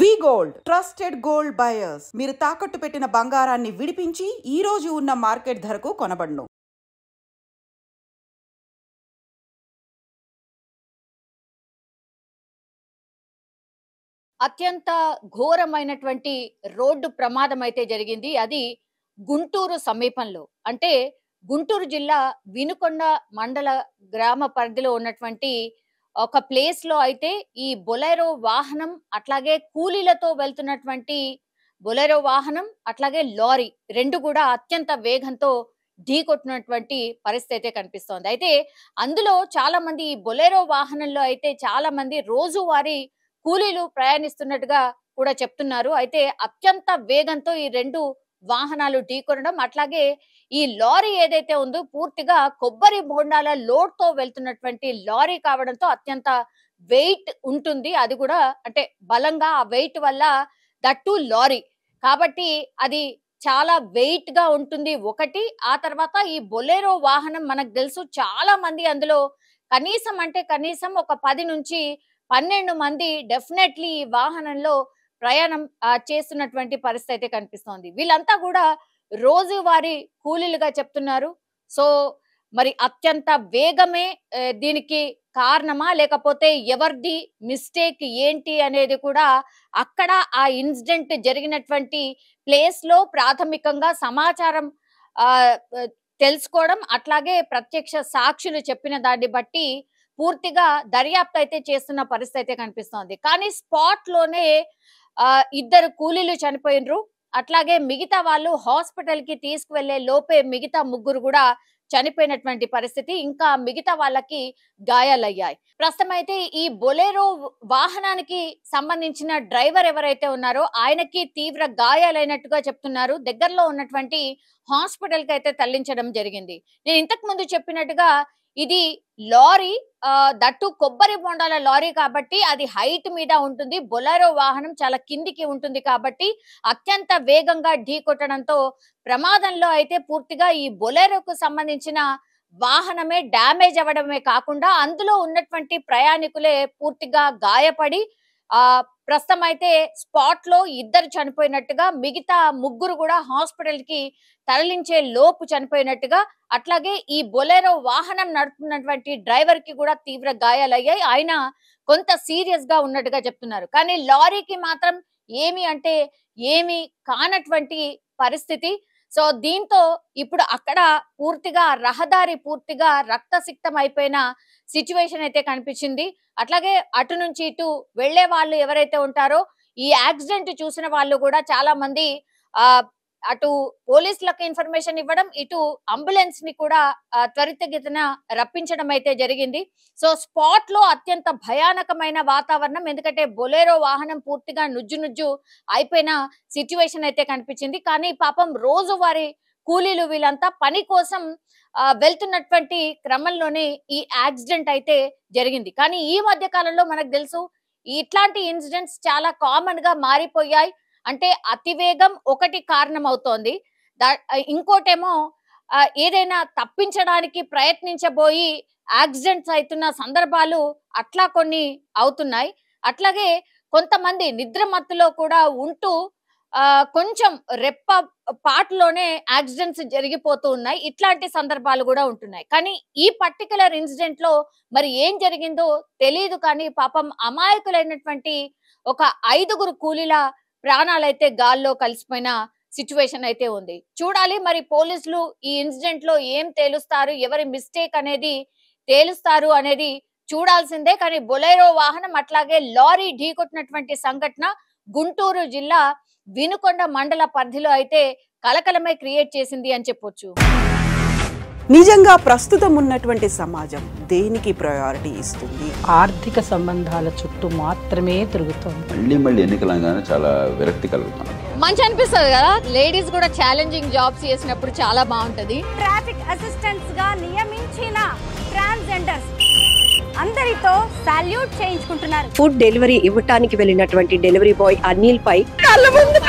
వి gold trusted gold buyers. మీరు తాకట్టు పెట్టిన బంగారాన్ని విడిపించి ఈ రోజు ఉన్న మార్కెట్ ధరకు కొనబడును. అత్యంత ఘోరమైనటువంటి రోడ్డు ప్రమాదం అయితే జరిగింది. అది గుంటూరు సమీపంలో, అంటే గుంటూరు జిల్లా వినుకొండ మండల గ్రామ పరిధిలో ఉన్నటువంటి ఒక ప్లేస్ లో అయితే ఈ బొలెరో వాహనం, అట్లాగే కూలీలతో వెళ్తున్నటువంటి బొలెరో వాహనం, అట్లాగే లారీ రెండు కూడా అత్యంత వేగంతో ఢీకొట్టినటువంటి పరిస్థితి అయితే కనిపిస్తోంది. అయితే అందులో చాలా మంది ఈ బొలెరో వాహనంలో అయితే చాలా మంది రోజువారీ కూలీలు ప్రయాణిస్తున్నట్టుగా కూడా చెప్తున్నారు. అయితే అత్యంత వేగంతో ఈ రెండు వాహనాలు ఢీకొనడం, అట్లాగే ఈ లారీ ఏదైతే ఉందో పూర్తిగా కొబ్బరి బోండాల లోడ్ తో వెళ్తున్నటువంటి లారీ కావడంతో అత్యంత వెయిట్ ఉంటుంది. అది కూడా అంటే బలంగా ఆ వెయిట్ వల్ల దట్టు లారీ కాబట్టి అది చాలా వెయిట్ గా ఉంటుంది ఒకటి. ఆ తర్వాత ఈ బొలెరో వాహనం మనకు తెలుసు చాలా మంది అందులో కనీసం ఒక 10 నుంచి 12 మంది డెఫినెట్లీ ఈ వాహనంలో ప్రయాణం చేస్తున్నటువంటి పరిస్థితి అయితే కనిపిస్తోంది. వీళ్ళంతా కూడా రోజువారీ కూలీలుగా చెప్తున్నారు. సో మరి అత్యంత వేగమే దీనికి కారణమా, లేకపోతే ఎవరిది మిస్టేక్ ఏంటి అనేది కూడా అక్కడ ఆ ఇన్సిడెంట్ జరిగినటువంటి ప్లేస్ లో ప్రాథమికంగా సమాచారం తెలుసుకోవడం, అట్లాగే ప్రత్యక్ష సాక్షులు చెప్పిన దాన్ని బట్టి పూర్తిగా దర్యాప్తు అయితే చేస్తున్న పరిస్థితి అయితే కనిపిస్తోంది. కానీ స్పాట్ లోనే 2 కూలీలు చనిపోయినరు. అట్లాగే మిగతా వాళ్ళు హాస్పిటల్ కి తీసుకువెళ్లే లోపే మిగతా 3 కూడా చనిపోయినటువంటి పరిస్థితి. ఇంకా మిగతా వాళ్ళకి గాయాలయ్యాయి. ప్రస్తుతం అయితే ఈ బొలెరో వాహనానికి సంబంధించిన డ్రైవర్ ఎవరైతే ఉన్నారో ఆయనకి తీవ్ర గాయాలైనట్టుగా చెప్తున్నారు. దగ్గరలో ఉన్నటువంటి హాస్పిటల్ కి అయితే తరలించడం జరిగింది. నేను ఇంతకు ముందు చెప్పినట్టుగా ఇది లారీ, దట్టు కొబ్బరి బొండాల లారీ కాబట్టి అది హైట్ మీద ఉంటుంది. బొలెరో వాహనం చాలా కిందికి ఉంటుంది కాబట్టి అత్యంత వేగంగా ఢీకొట్టడంతో ప్రమాదంలో అయితే పూర్తిగా ఈ బొలెరోకు సంబంధించిన వాహనమే డ్యామేజ్ అవ్వడమే కాకుండా అందులో ఉన్నటువంటి ప్రయాణికులే పూర్తిగా గాయపడి ప్రస్తుతం అయితే స్పాట్ లో 2 చనిపోయినట్టుగా, మిగతా 3 కూడా హాస్పిటల్ కి తరలించే లోపు చనిపోయినట్టుగా, అట్లాగే ఈ బొలెరో వాహనం నడుపుతున్నటువంటి డ్రైవర్ కి కూడా తీవ్ర గాయాలయ్యాయి. ఆయన కొంత సీరియస్ గా ఉన్నట్టుగా చెప్తున్నారు. కానీ లారీకి మాత్రం ఏమి కానటువంటి పరిస్థితి. సో దీంతో ఇప్పుడు అక్కడ పూర్తిగా రహదారి పూర్తిగా రక్తసిక్తం అయిపోయిన సిచ్యువేషన్ అయితే కనిపించింది. అట్లాగే అటు నుంచి ఇటు వెళ్లే వాళ్ళు ఎవరైతే ఉంటారో ఈ యాక్సిడెంట్ చూసిన వాళ్ళు కూడా చాలా మంది అటు పోలీసులకు ఇన్ఫర్మేషన్ ఇవ్వడం, ఇటు అంబులెన్స్ ని కూడా త్వరితగతిన రప్పించడం అయితే జరిగింది. సో స్పాట్ లో అత్యంత భయానకమైన వాతావరణం, ఎందుకంటే బొలెరో వాహనం పూర్తిగా నుజ్జు అయిపోయిన సిచ్యువేషన్ అయితే కనిపించింది. కానీ పాపం రోజువారీ కూలీలు వీళ్ళంతా పని కోసం వెళ్తున్నటువంటి క్రమంలోనే ఈ యాక్సిడెంట్ అయితే జరిగింది. కానీ ఈ మధ్య కాలంలో మనకు తెలుసు ఇట్లాంటి ఇన్సిడెంట్స్ చాలా కామన్ గా మారిపోయాయి. అంటే అతివేగం ఒకటి కారణం అవుతోంది, ఇంకోటేమో ఏదైనా తప్పించడానికి ప్రయత్నించబోయి యాక్సిడెంట్స్ అవుతున్న సందర్భాలు అట్లా కొన్ని అవుతున్నాయి. అట్లాగే కొంతమంది నిద్రమత్తులో కూడా ఉంటూ కొంచెం రెప్ప పాటులోనే యాక్సిడెంట్స్ జరిగిపోతూ ఉన్నాయి. ఇట్లాంటి సందర్భాలు కూడా ఉంటున్నాయి. కానీ ఈ పర్టికులర్ ఇన్సిడెంట్ లో మరి ఏం జరిగిందో తెలియదు. కానీ పాపం అమాయకులైనటువంటి ఒక 5 కూలీల ప్రాణాలైతే గాల్లో కలిసిపోయిన సిచ్యువేషన్ అయితే ఉంది. చూడాలి మరి పోలీసులు ఈ ఇన్సిడెంట్ లో ఏం తేలుస్తారు, ఎవరి మిస్టేక్ అనేది తేలుస్తారు అనేది చూడాల్సిందే. కానీ బొలెరో వాహనం అట్లాగే లారీ ఢీకొట్టినటువంటి సంఘటన గుంటూరు జిల్లా వినుకొండ మండల పరిధిలో అయితే కలకలమే క్రియేట్ చేసింది అని చెప్పొచ్చు. నిజంగా ప్రస్తుతం ఉన్నటువంటి సమాజం దేనికి ప్రయారిటీ ఇస్తుంది? ఆర్థిక సంబంధాల చుట్టూ మాత్రమే తిరుగుతుంది. మళ్ళీ ఎన్నికలంగానే చాలా విరక్తి కలుగుతుంది. మంచి అనిపిస్తుంది కదా, లేడీస్ కూడా ఛాలెంజింగ్ జాబ్స్ చేసినప్పుడు చాలా బాగుంటది. ట్రాఫిక్ అసిస్టెంట్స్ గా నియమించిన ట్రాన్స్జెండర్స్ అందరితో సాల్యూట్ చేయించుకుంటున్నారు. ఫుడ్ డెలివరీ ఇవ్వటానికి వెళ్ళినటువంటి డెలివరీ బాయ్ అనిల్ పై కళ్ళ ముందు